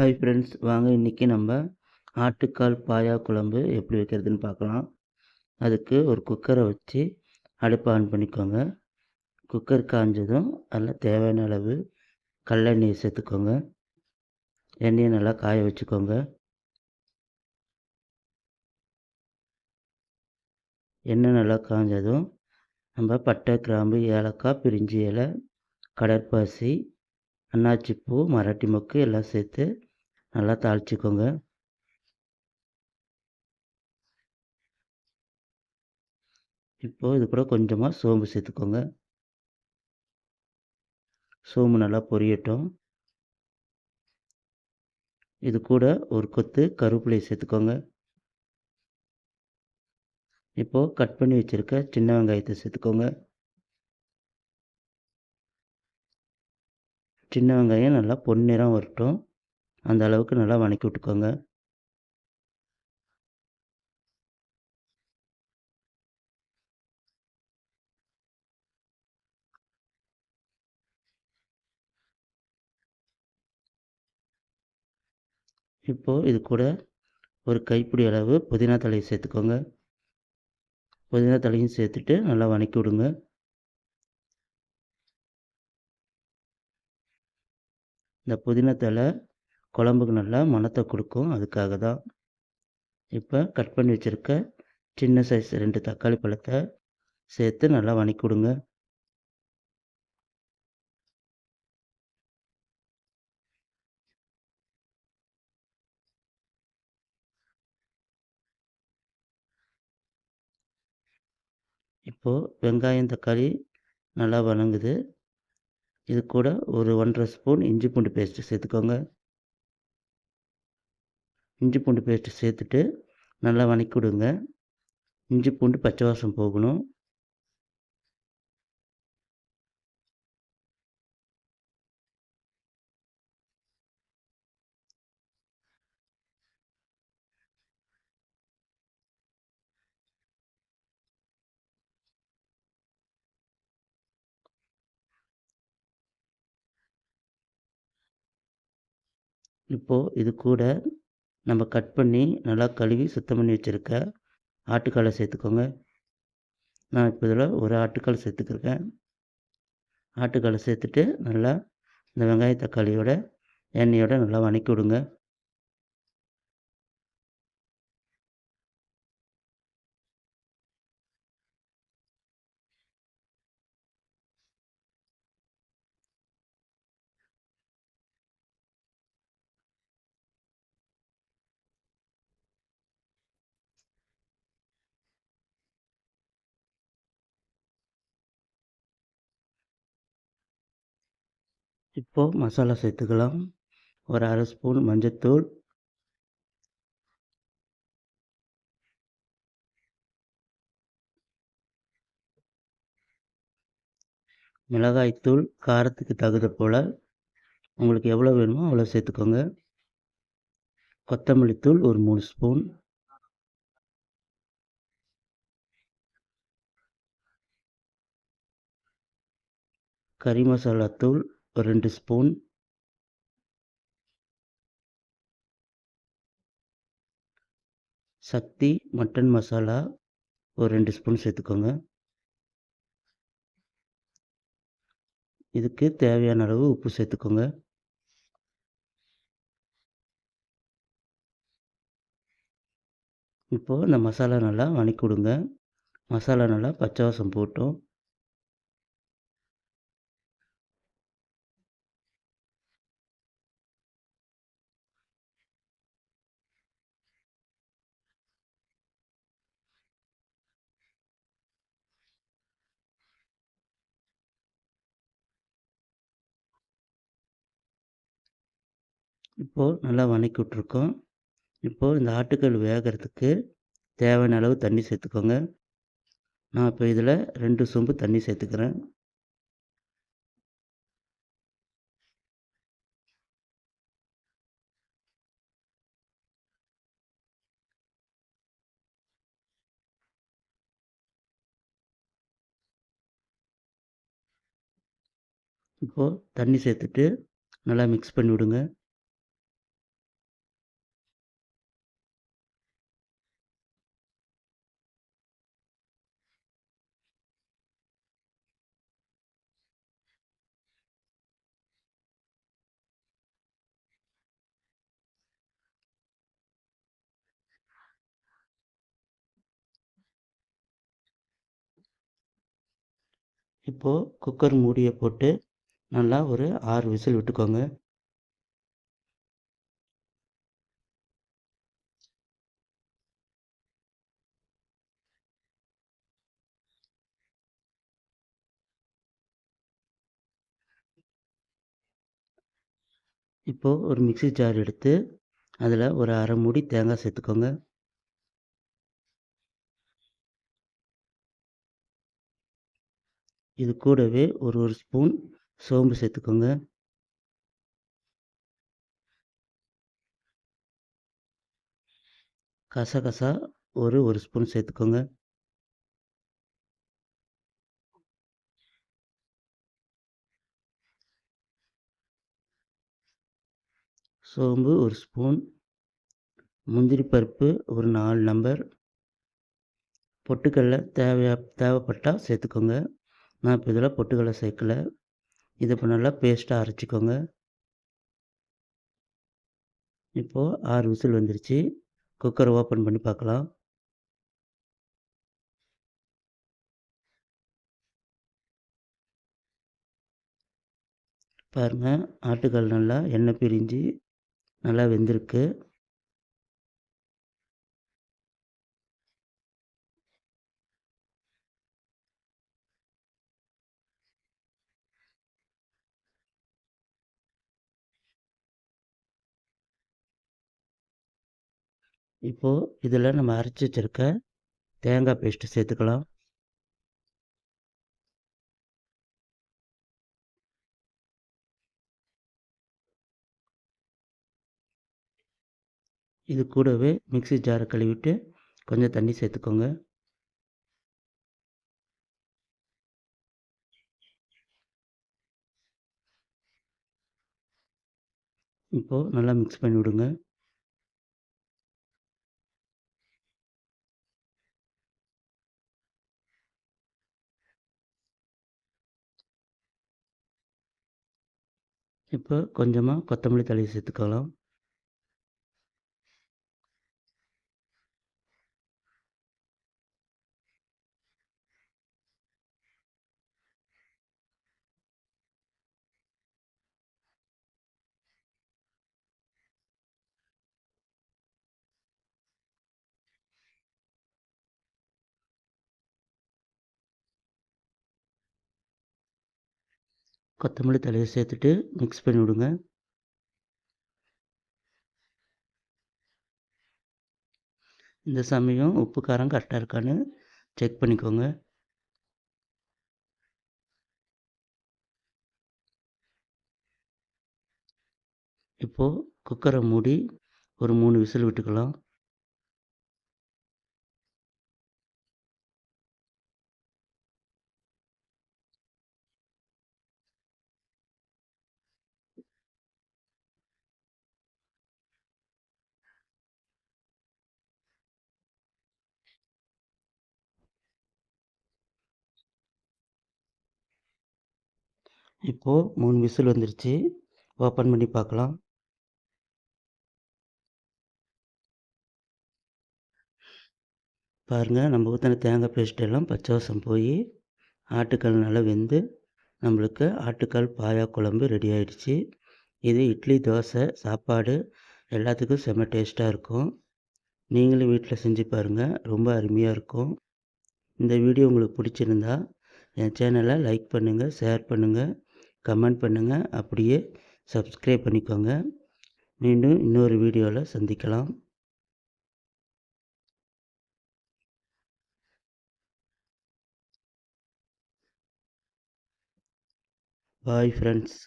Hi friends, வாங்க இன்றைக்கி நம்ம ஆட்டுக்கால் பாயா குழம்பு எப்படி வைக்கிறதுன்னு பார்க்கலாம். அதுக்கு ஒரு குக்கரை வச்சு அடுப்பை ஆன் பண்ணிக்கோங்க. குக்கர் காஞ்சதும் அதில் தேவையான அளவு கடலெண்ணெயை சேர்த்துக்கோங்க. எண்ணெயை நல்லா காய வச்சுக்கோங்க. எண்ணெய் நல்லா காஞ்சதும் நம்ம பட்டை, கிராம்பு, ஏலக்காய், பிரிஞ்சி இலை, கடற்பாசி, அன்னாச்சிப்பூ, மராட்டி மொக்கு எல்லாம் சேர்த்து நல்லா தாளிச்சிக்கோங்க. இப்போது இது கூட கொஞ்சமாக சோம்பு சேர்த்துக்கோங்க. சோம்பு நல்லா பொரியட்டும். இது கூட ஒரு கொத்து கருவேப்பிலையை சேர்த்துக்கோங்க. இப்போது கட் பண்ணி வச்சுருக்க சின்ன வெங்காயத்தை சேர்த்துக்கோங்க. சின்ன வெங்காயம் நல்லா பொன்னிறம் வரட்டும், அந்த அளவுக்கு நல்லா வதக்கி விட்டுக்கோங்க. இப்போது இது கூட ஒரு கைப்பிடி அளவு புதினா தழையை சேர்த்துக்கோங்க. புதினா தழையும் சேர்த்துட்டு நல்லா வதக்கி விடுங்க. இந்த புதினா தழை குழம்புக்கு நல்லா மணத்தை கொடுக்கும், அதுக்காக தான். இப்போ கட் பண்ணி வச்சுருக்க சின்ன சைஸ் 2 தக்காளி பழத்தை சேர்த்து நல்லா வதக்கி விடுங்க. இப்போது வெங்காயம், தக்காளி நல்லா வதங்குது. இது கூட ஒரு 1½ ஸ்பூன் இஞ்சி பூண்டு பேஸ்ட்டு சேர்த்துக்கோங்க. இஞ்சி பூண்டு பேஸ்ட்டு சேர்த்துட்டு நல்லா வதக்கி விடுங்க. இஞ்சி பூண்டு பச்சை வாசம் போகணும். இப்போது இது கூட நம்ம கட் பண்ணி நல்லா கழுவி சுத்தம் பண்ணி வச்சுருக்க ஆட்டுக்காலை சேர்த்துக்கோங்க. நான் இப்போ இதில் ஒரு ஆட்டுக்கால் சேர்த்துக்கிருக்கேன். ஆட்டுக்காலை சேர்த்துட்டு நல்லா இந்த வெங்காய தக்காளியோட எண்ணெயோட நல்லா வதக்கி விடுங்க. இப்போது மசாலா சேர்த்துக்கலாம். ஒரு 1/2 ஸ்பூன் மஞ்சள்தூள், மிளகாய்த்தூள் காரத்துக்கு தகுந்த போல் உங்களுக்கு எவ்வளோ வேணுமோ அவ்வளோ சேர்த்துக்கோங்க. கொத்தமல்லி தூள் ஒரு 3 ஸ்பூன், கறி மசாலா தூள் ஒரு 2 ஸ்பூன், சக்தி மட்டன் மசாலா ஒரு 2 ஸ்பூன் சேர்த்துக்கோங்க. இதுக்கு தேவையான அளவு உப்பு சேர்த்துக்கோங்க. இப்போது இந்த மசாலா நல்லா வதக்கி விடுங்க. மசாலா நல்லா பச்சை வாசம் போகட்டும். இப்போது நல்லா வதக்கி விட்ருக்கோம். இப்போது இந்த ஆட்டுக்கல் வேகிறதுக்கு தேவையான அளவு தண்ணி சேர்த்துக்கோங்க. நான் இப்போ இதில் 2 சொம்பு தண்ணி சேர்த்துக்கிறேன். இப்போது தண்ணி சேர்த்துட்டு நல்லா மிக்ஸ் பண்ணி விடுங்க. இப்போது குக்கர் மூடியை போட்டு நல்லா ஒரு 6 விசில் விட்டுக்கோங்க. இப்போது ஒரு மிக்ஸி ஜார் எடுத்து அதில் ஒரு அரை மூடி தேங்காய் சேர்த்துக்கோங்க. இது கூடவே ஒரு ஸ்பூன் சோம்பு சேர்த்துக்கோங்க. கசகசா ஒரு ஸ்பூன் சேர்த்துக்கோங்க. சோம்பு ஒரு ஸ்பூன், முந்திரி பருப்பு ஒரு 4 நம்பர், பொட்டுக்கடலை தேவைப்பட்டால் சேர்த்துக்கோங்க. நான் இப்போ இதில் பொட்டுக்கடலை சேர்க்கல. இதை இப்போ நல்லா பேஸ்ட்டாக அரைச்சிக்கோங்க. இப்போது 6 விசில் வந்துருச்சு. குக்கரை ஓப்பன் பண்ணி பார்க்கலாம். பாருங்கள், ஆட்டுக்கால் நல்லா எண்ணெய் பிரிஞ்சு நல்லா வெந்திருக்கு. இப்போது இதில் நம்ம அரைச்சி வச்சுருக்க தேங்காய் பேஸ்ட்டு சேர்த்துக்கலாம். இது கூடவே மிக்ஸி ஜாரை கழுவிட்டு கொஞ்சம் தண்ணி சேர்த்துக்கோங்க. இப்போது நல்லா மிக்ஸ் பண்ணி விடுங்க. இப்போ கொஞ்சமாக கொத்தமல்லி தழையை சேர்த்துக்கலாம். கொத்தமல்லி தழையை சேர்த்துட்டு மிக்ஸ் பண்ணி விடுங்க. இந்த சமயம் உப்பு காரம் கரெக்டாக இருக்கான்னு செக் பண்ணிக்கோங்க. இப்போது குக்கரை மூடி ஒரு 3 விசில் விட்டுக்கலாம். இப்போது 3 விசில் வந்துருச்சு. ஓப்பன் பண்ணி பார்க்கலாம். பாருங்கள், நம்ம ஊற்றின தேங்காய் பேஸ்ட் எல்லாம் பச்சை வாசம் போய் ஆட்டுக்கால் நல்லா வெந்து நம்மளுக்கு ஆட்டுக்கால் பாயா குழம்பு ரெடி ஆயிடுச்சு. இது இட்லி, தோசை, சாப்பாடு எல்லாத்துக்கும் செம்ம டேஸ்ட்டாக இருக்கும். நீங்களும் வீட்டில் செஞ்சு பாருங்கள், ரொம்ப அருமையாக இருக்கும். இந்த வீடியோ உங்களுக்கு பிடிச்சிருந்தா என் சேனலை லைக் பண்ணுங்கள், ஷேர் பண்ணுங்கள், கமெண்ட் பண்ணுங்கள், அப்படியே சப்ஸ்கிரைப் பண்ணிக்கோங்க. மீண்டும் இன்னொரு வீடியோவில் சந்திக்கலாம். Bye friends.